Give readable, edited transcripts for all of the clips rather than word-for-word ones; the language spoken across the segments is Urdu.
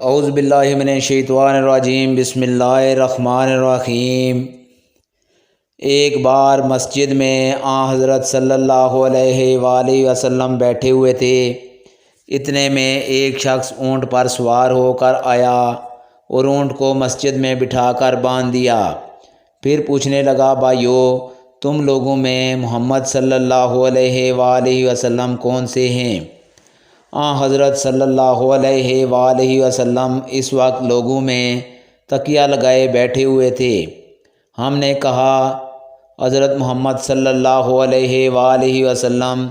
اعوذ باللہ من الشیطان الرجیم، بسم اللہ الرحمن الرحیم۔ ایک بار مسجد میں حضرت صلی اللہ علیہ وآلہ وسلم بیٹھے ہوئے تھے۔ اتنے میں ایک شخص اونٹ پر سوار ہو کر آیا اور اونٹ کو مسجد میں بٹھا کر باندھ دیا۔ پھر پوچھنے لگا، بھائیو، تم لوگوں میں محمد صلی اللہ علیہ وآلہ وسلم کون سے ہیں؟ حضرت صلی اللہ علیہ وآلہ وسلم اس وقت لوگوں میں تکیہ لگائے بیٹھے ہوئے تھے۔ ہم نے کہا، حضرت محمد صلی اللہ علیہ وآلہ وسلم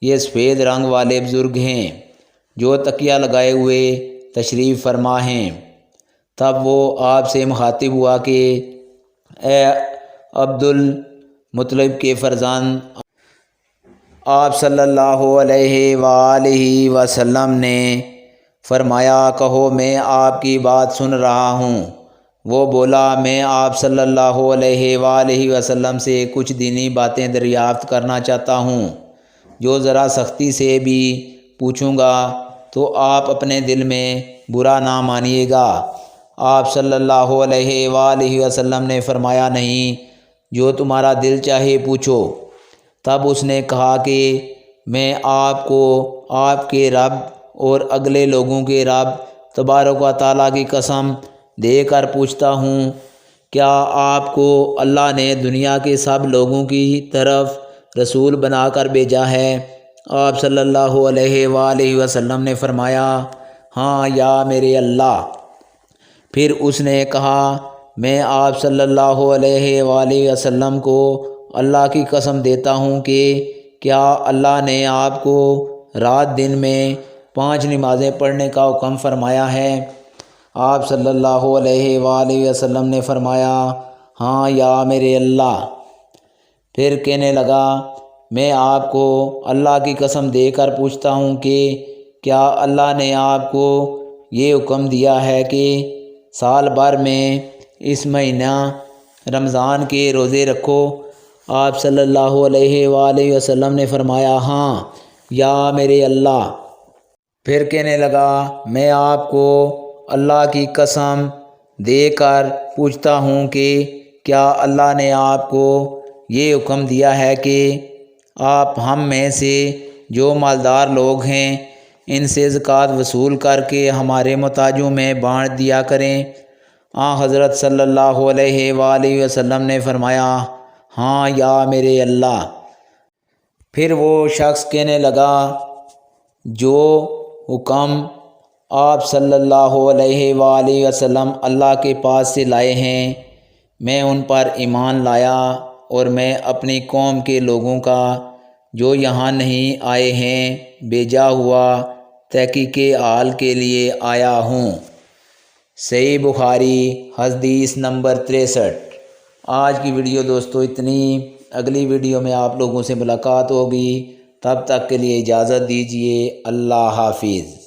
یہ سفید رنگ والے بزرگ ہیں جو تکیہ لگائے ہوئے تشریف فرما ہیں۔ تب وہ آپ سے مخاطب ہوا کہ اے عبد المطلب کے فرزند، آپ صلی اللہ علیہ وآلہ وسلم نے فرمایا، کہو میں آپ کی بات سن رہا ہوں۔ وہ بولا، میں آپ صلی اللہ علیہ وآلہ وسلم سے کچھ دینی باتیں دریافت کرنا چاہتا ہوں، جو ذرا سختی سے بھی پوچھوں گا تو آپ اپنے دل میں برا نہ مانیے گا۔ آپ صلی اللہ علیہ وآلہ وسلم نے فرمایا، نہیں، جو تمہارا دل چاہے پوچھو۔ تب اس نے کہا کہ میں آپ کو آپ کے رب اور اگلے لوگوں کے رب تبارک و تعالیٰ کی قسم دے کر پوچھتا ہوں، کیا آپ کو اللہ نے دنیا کے سب لوگوں کی طرف رسول بنا کر بھیجا ہے؟ آپ صلی اللہ علیہ وآلہ وسلم نے فرمایا، ہاں یا میرے اللہ۔ پھر اس نے کہا، میں آپ صلی اللہ علیہ وآلہ وسلم کو اللہ کی قسم دیتا ہوں کہ کیا اللہ نے آپ کو رات دن میں 5 نمازیں پڑھنے کا حکم فرمایا ہے؟ آپ صلی اللہ علیہ وآلہ وسلم نے فرمایا، ہاں یا میرے اللہ۔ پھر کہنے لگا، میں آپ کو اللہ کی قسم دے کر پوچھتا ہوں کہ کیا اللہ نے آپ کو یہ حکم دیا ہے کہ سال بھر میں اس مہینہ رمضان کے روزے رکھو؟ آپ صلی اللہ علیہ وآلہ وسلم نے فرمایا، ہاں یا میرے اللہ۔ پھر کہنے لگا، میں آپ کو اللہ کی قسم دے کر پوچھتا ہوں کہ کیا اللہ نے آپ کو یہ حکم دیا ہے کہ آپ ہم میں سے جو مالدار لوگ ہیں ان سے زکوٰۃ وصول کر کے ہمارے محتاجوں میں بانٹ دیا کریں؟ حضرت صلی اللہ علیہ وآلہ وسلم نے فرمایا، ہاں یا میرے اللہ۔ پھر وہ شخص کہنے لگا، جو حکم آپ صلی اللہ علیہ وآلہ وسلم اللہ کے پاس سے لائے ہیں میں ان پر ایمان لایا، اور میں اپنی قوم کے لوگوں کا جو یہاں نہیں آئے ہیں بھیجا ہوا تحقیق حال کے لیے آیا ہوں۔ صحیح بخاری حدیث نمبر 63۔ آج کی ویڈیو دوستو اتنی، اگلی ویڈیو میں آپ لوگوں سے ملاقات ہوگی، تب تک کے لیے اجازت دیجیے، اللہ حافظ۔